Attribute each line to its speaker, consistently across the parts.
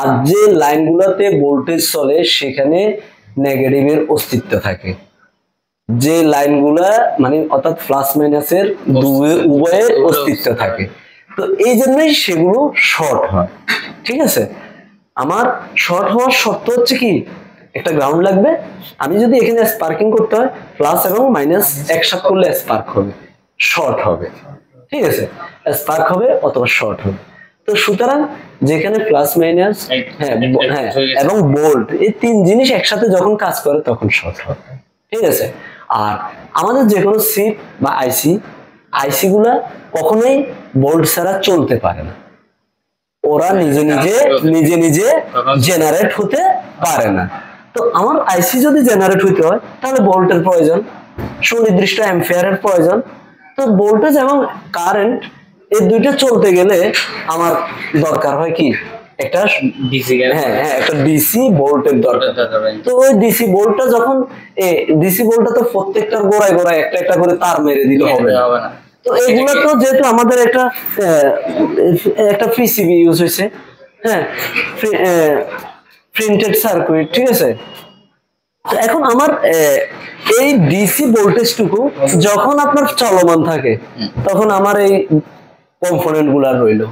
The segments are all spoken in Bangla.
Speaker 1: আর যে লাইনগুলোতে ভোল্টেজ চলে সেখানে নেগেটিভের অস্তিত্ব থাকে। যে লাইনগুলা মানে অর্থাৎ প্লাস মাইনাসের উভয়ের অস্তিত্ব থাকে, তো এই জন্যই সেগুলো শর্ট হয়। ঠিক আছে, আমার শর্ট হওয়ার শর্ত হচ্ছে কি, একটা গ্রাউন্ড লাগবে। আমি যদি এখানে স্পার্কিং করতে হয়, প্লাস এবং মাইনাস একসাথে করলে স্পার্ক হবে, শর্ট হবে। ঠিক আছে, স্পার্ক হবে অথবা শর্ট হবে। তো সুতরাং যেখানে প্লাস মাইনাস এবং ভোল্ট এই তিন জিনিস একসাথে যখন কাজ করে তখন শর্ট হয়। ঠিক আছে, আর আমাদের যে কোনো চিপ বা আইসি গুলা কখনোই ভোল্ট ছাড়া চলতে পারে না, ওরা নিজে নিজে জেনারেট হতে পারে না। তো আমার আইসি যদি জেনারেট হইতে হয় তাহলে ভোল্টের প্রয়োজন, সুনির্দিষ্ট অ্যাম্পিয়ারের প্রয়োজন। তো ভোল্টেজ এবং কারেন্ট এই দুইটা চলতে গেলে আমার দরকার হয় কি, একটা একটা ডিসি ভোল্টের দরকার। তো ওই ডিসি ভোল্টটা যখন ডিসি ভোল্টটা তো প্রত্যেকটার গোড়ায় গোড়ায় একটা একটা করে তার মেরে দিলে হবে না। তো এগুলো তো যেহেতু আমাদের একটা পিসিবি ইউজ হয়েছে, হ্যাঁ, প্রিন্টেড সার্কিট। ঠিক আছে, এখন আমার এই ডিসি ভোল্টেজটুকু যখন আপনার চলমান থাকে তখন আমার এই কম্পোনেন্ট গুলা রইল,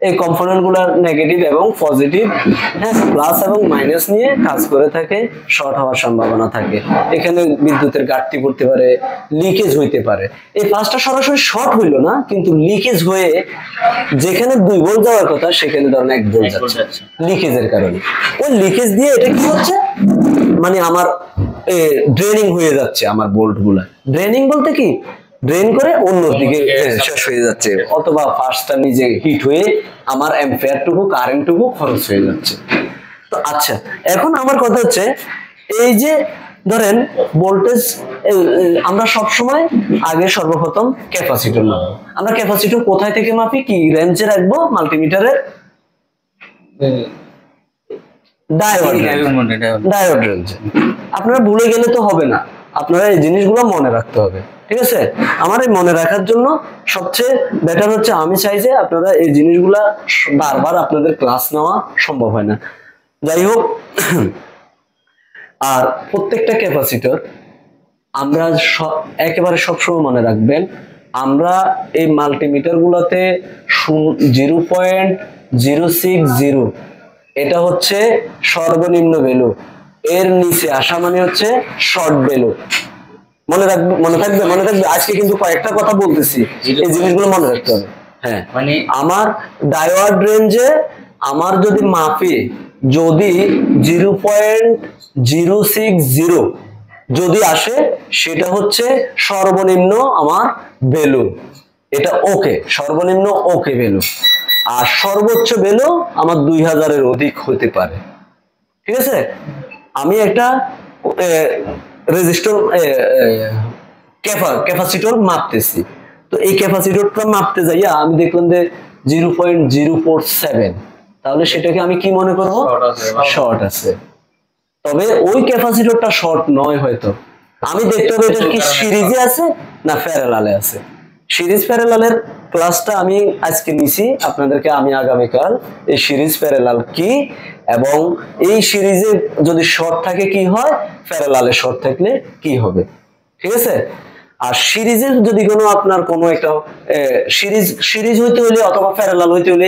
Speaker 1: এই কম্পোনেন্ট গুলার নেগেটিভ এবং পজিটিভ, হ্যাঁ, প্লাস এবং মাইনাস নিয়ে কাজ করে থাকে, শর্ট হওয়ার সম্ভাবনা থাকে। এখানে বিদ্যুতের ঘাটতি পড়তে পারে, লিকেজ হইতে পারে। এই পাঁচটা সরাসরি শর্ট হইল না, কিন্তু লিকেজ হয়ে যেখানে 2 ভোল্ট যাওয়ার কথা সেখানে ধরেন 1 ভোল্ট যাচ্ছে লিকেজের কারণে। ওই লিকেজ দিয়ে এটা কি হচ্ছে, মানে আমার ড্রেনিং হয়ে যাচ্ছে, আমার ভোল্ট গুলা ড্রেনিং বলতে কি, ড্রেন করে অন্যদিকে শেষ হয়ে যাচ্ছে, অথবা ফার্স্টটা নিজে হিট হয়ে আমার অ্যাম্পিয়ারটুকু কারেন্টটুকু খরচ হয়ে যাচ্ছে। তো আচ্ছা, এখন আমার কথা হচ্ছে এই যে ধরেন ভোল্টেজ, আমরা সব সময় আগে সর্বপ্রথম ক্যাপাসিটর মাপবো। আমরা ক্যাপাসিটর কোথায় থেকে মাপি, কি রেঞ্জে রাখবো মাল্টিমিটারের? Diode range. আপনারা ভুলে গেলে তো হবে না, আপনারা এই জিনিসগুলো মনে রাখতে হবে। ঠিক আছে, আমার এই মনে রাখার জন্য সবচেয়ে বেটার হচ্ছে, আমি চাই যে আপনারা এই জিনিসগুলা বারবার আপনাদের ক্লাস নেওয়া সম্ভব হয় না, যাই হোক। আর প্রত্যেকটা ক্যাপাসিটর আমরা একেবারে সবসময় মনে রাখবেন, আমরা এই মাল্টিমিটার গুলাতে 0.060 এটা হচ্ছে সর্বনিম্ন ভ্যালু, এর নিচে আসা মানে হচ্ছে শর্ট ভ্যালু। মনে থাকবে। আজকে কিন্তু কয়েকটা কথা বলতেছি, এই জিনিসগুলো মনে রাখতে হবে। হ্যাঁ, মানে আমার ডায়োড রেঞ্জে আমার যদি মাপি, যদি 0.060 যদি আসে, সেটা হচ্ছে সর্বনিম্ন আমার ভ্যালু, এটা ওকে, সর্বনিম্ন ওকে ভ্যালু। আর সর্বোচ্চ ভ্যালু আমার 2000-এর অধিক হতে পারে। ঠিক আছে, আমি একটা রেজিস্টর ক্যাপাসিটর মাপতেছি, তো এই ক্যাপাসিটরটা মাপতে যাইয়া আমি দেখলাম যে 0.047, তাহলে সেটাকে আমি কি মনে করবো, শর্ট আছে। তবে ওই ক্যাপাসিটরটা শর্ট নয়, হয়তো আমি দেখতে হবে এটা কি সিরিজে আছে না প্যারালালে আছে। সিরিজ প্যারালালের ক্লাসটা আমি আজকে নিছি, আপনাদেরকে আমি আগামীকাল এই সিরিজ প্যারালাল কি এবং এই সিরিজে যদি শর্ট থাকে কি হয়, প্যারালালে শর্ট থাকলে কি হবে। ঠিক আছে, আর সিরিজের যদি কোনো আপনার কোনো একটা সিরিজ হইতে হলে অথবা প্যারালাল হইতে হলে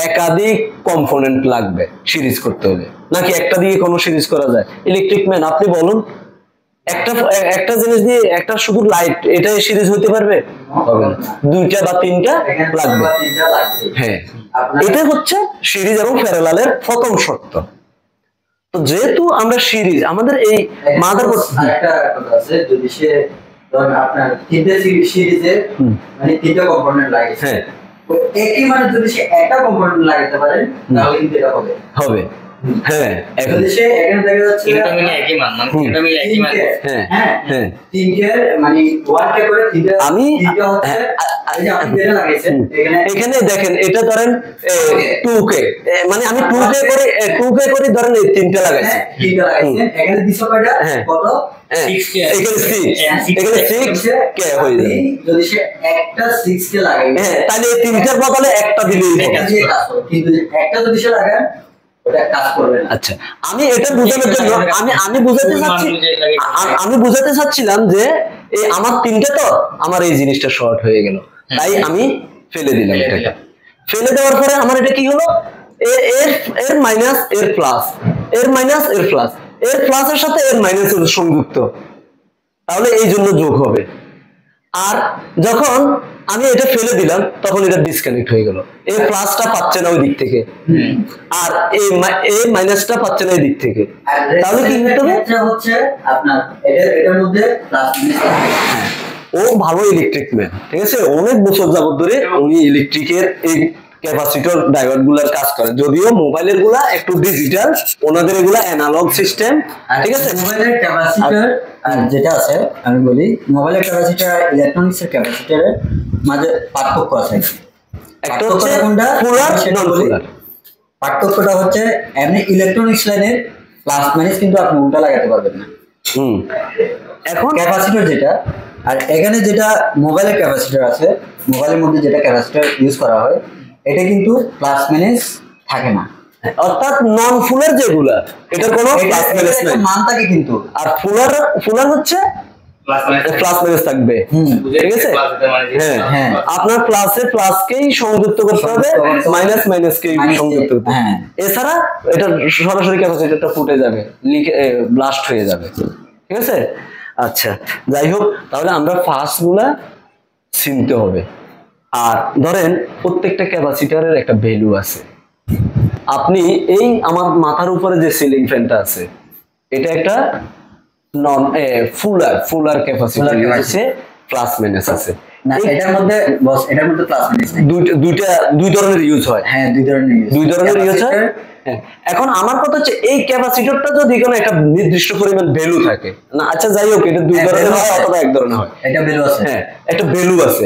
Speaker 1: একাধিক কম্পোনেন্ট লাগবে সিরিজ করতে হলে, নাকি একটা দিয়ে কোনো সিরিজ করা যায়? ইলেকট্রিক ম্যান, আপনি বলুন, একটা জিনিস দিয়ে একটা শুধু লাইট এটা সিরিজ হইতে পারবে? হবে না, 2টা বা 3টা লাগবে। হ্যাঁ, এটা হচ্ছে সিরিজ এবং প্যারালালের প্রথম শর্ত। তো যেহেতু আমরা সিরিজ, আমাদের এই মাদারবোর্ড একটা কথা আছে, যদি সে ধরুন আপনার 3টা সিরিজে মানে 3টা কম্পোনেন্ট লাগে, হ্যাঁ, তো একই মানে যদি সে একটা কম্পোনেন্ট লাগাতে পারে তাহলে কিন্তু এটা হবে। হ্যাঁ এখন
Speaker 2: যদি সে এখানে দেখা যাচ্ছে
Speaker 3: তিনটা মিলে একই মান, মানে তিনটা মিলে একই মান।
Speaker 1: হ্যাঁ
Speaker 2: হ্যাঁ
Speaker 1: হ্যাঁ
Speaker 2: তিনটে মানে ওয়ানটা করে তিনটা
Speaker 1: আমি
Speaker 2: তিনটা হচ্ছে এই যে আপনি যেটা লাগাইছেন
Speaker 1: এখানে দেখেন এটা ধরেন 2k, মানে আমি 2k করে 2k করে ধরেন এই তিনটা লাগাইছি,
Speaker 2: তিনটা লাগাইছেন এখানে দিছো কয়টা কত
Speaker 3: 6k
Speaker 1: এখানে 6 এখানে 6k হয়ে যাবে।
Speaker 2: যদি সে একটা 6 কে লাগাই
Speaker 1: হ্যাঁ তাহলে এই তিনটার বদলে একটা দিলেই হবে।
Speaker 2: এটা দিয়ে কাজ করবে, কিন্তু একটা যদি সে লাগান ওটা কাজ করবে না।
Speaker 1: আচ্ছা আমি এটা বোঝানোর জন্য আমি বুঝাতে চাচ্ছিলাম যে এই আমার তিনটে তো আমার এই জিনিসটা শর্ট হয়ে গেল, তাই আমি ফেলে দিলাম এটাকে। ফেলে দেওয়ার পরে আমার এটা কি হলো, এর মাইনাস এর প্লাস, এর মাইনাস এর প্লাস, এর প্লাসের সাথে এর মাইনাস এর সংযুক্ত, তাহলে এই জন্য যোগ হবে। আর যখন আমি এটা ফেলে দিলাম তখন এটা ডিসকানেক্ট হয়ে গেল, এই প্লাসটা পাচ্ছে না ওই দিক থেকে আর এই মাইনাসটা পাচ্ছে না এই দিক থেকে, তাহলে কি করতে হবে,
Speaker 2: এটা হচ্ছে আপনার এটার মধ্যে প্লাস মাইনাস।
Speaker 1: ও ভালো ইলেকট্রিক ম্যান, ঠিক আছে, অনেক বছর যাবত ধরে উনি ইলেকট্রিকের এই ক্যাপাসিটর ডায়োড গুলার কাজ করে, যদিও মোবাইলের গুলা একটু ডিজিটাল, ওনাদের এগুলা অ্যানালগ সিস্টেম, ঠিক আছে।
Speaker 2: মোবাইলের ক্যাপাসিটর আর যেটা আছে আমি বলি, মোবাইলের ক্যাপাসিটর ইলেকট্রনিক্স এর ক্যাপাসিটরের মাঝে পার্থক্য আছে।
Speaker 1: একটা হচ্ছে ফুলার নন ফুলার।
Speaker 2: পার্থক্যটা হচ্ছে এমনি ইলেকট্রনিক্স লাইনের প্লাস মাইনাস কিন্তু আপনি উল্টা লাগাতে পারবেন না।
Speaker 1: এখন
Speaker 2: ক্যাপাসিটর যেটা, আর এখানে যেটা মোবাইলের ক্যাপাসিটর আছে, মোবাইলের মধ্যে যেটা ক্যাপাসিটর ইউজ করা হয় এটা কিন্তু প্লাস মাইনাস থাকে না,
Speaker 1: অর্থাৎ নন ফুলার যেগুলা এটার কোনো প্লাস মাইনাস নাই,
Speaker 2: মান থাকে কিন্তু।
Speaker 1: আর ফুলার হচ্ছে প্লাস মাইনাস থাকবে, ঠিক আছে। হ্যাঁ আপনার প্লাসে প্লাসকেই সংযুক্ত করতে হবে, মাইনাস মাইনাসকেই সংযুক্ত করতে হবে, এছাড়া এটা সরাসরি ক্যাপাসিটরটা ফুটে যাবে, ব্লাস্ট হয়ে যাবে, ঠিক আছে। আচ্ছা যাই হোক, তাহলে আমরা ফাস গুলা চিনতে হবে। আর ধরেন প্রত্যেকটা ক্যাপাসিটরের একটা ভ্যালু আছে। আপনি এই আমার মাথার উপরে যে সিলিং ফ্যানটা আছে এটা একটা নন ফুলার ক্যাপাসিটর আছে, প্লাস মাইনাস আছে
Speaker 2: না, এটার মধ্যে বস এটার মধ্যে প্লাস মাইনাস নাই,
Speaker 1: দুই ধরনের ইউজ হয়।
Speaker 2: হ্যাঁ দুই ধরনের ইউজ হয়।
Speaker 1: এখন আমার কথা হচ্ছে এই ক্যাপাসিটরটা যদি কোনো একটা নির্দিষ্ট পরিমাণ ভ্যালু থাকে না, আচ্ছা যাই হোক, এটা দুই ধরনের হয় অথবা এক ধরনের হয়,
Speaker 2: এটা ভ্যালু আছে,
Speaker 1: হ্যাঁ একটা ভ্যালু আছে।